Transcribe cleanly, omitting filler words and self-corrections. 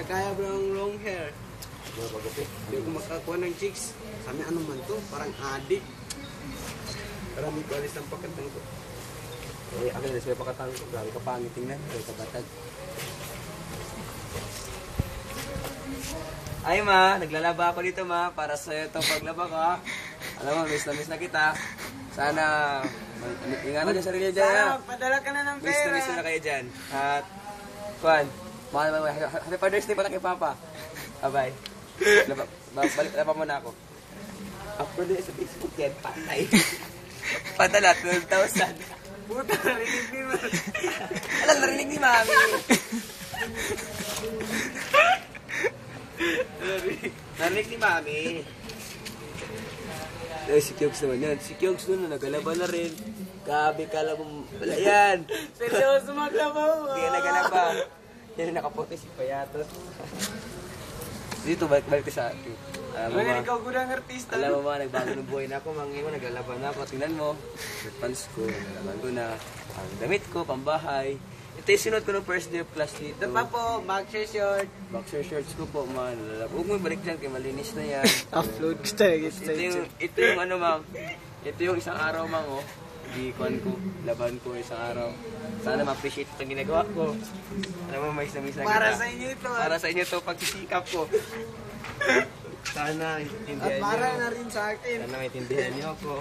kaya bro ng long hair. Hindi ko makakuha ng chicks. Sabi ano man to, parang adik. Parang may balis ang pagkatang ko. Eh, akin na sa'yo pakatang ko. Grabe ka pangit tingnan. Grabe ka batag. Ay ma, naglalaba ako dito ma. Para sa'yo itong paglaba ko ha. Alam mo, miss na kita. Sana, ingatan niyo sarili dyan ha. Sana magpadala ka na ng pera. Miss na kayo dyan. At, Juan, happy Father's Day pala kay Papa. Bye-bye. Balik muna ako. Upload din sa Facebook yan, patay. Padala, 12,000. Puta, narinig ni Mami. Alam, narinig ni Mami. Narinig ni Mami. Eh, si Kyogs naman yan. Si Kyogs nun, nagalaba na rin. Gabi ka lang mo. Wala yan. Seryoso maglabaw. Hindi ka nagalaba. Yan, nakaputi si Payatot. Dito, balik sa akin. Mga ikaw gudang artista. Alam mo ba, nagbago ng buhay na ako. Mangi mo, naglalaban na ako. Tingnan mo, yung pants ko, naglaban ko na. Ang damit ko, pambahay. Ito yung sinod ko ng first day of class dito. Ito pa po, boxer short. Boxer shorts ko po, man. Huwag mo balik dyan, kaya malinis na yan. Upload ko talaga. Ito yung ano, ma'am. Ito yung isang araw, ma'am, oh. Ikuan ko, laban ko isang araw. Sana ma-appreciate itong ginagawa ko. Alam mo, mais na kita. Para sa inyo ito. Para sa inyo ito, pagsisikap ko. Sana intindihan At niyo. para na rin sa akin. Sana maintindihan niyo ako.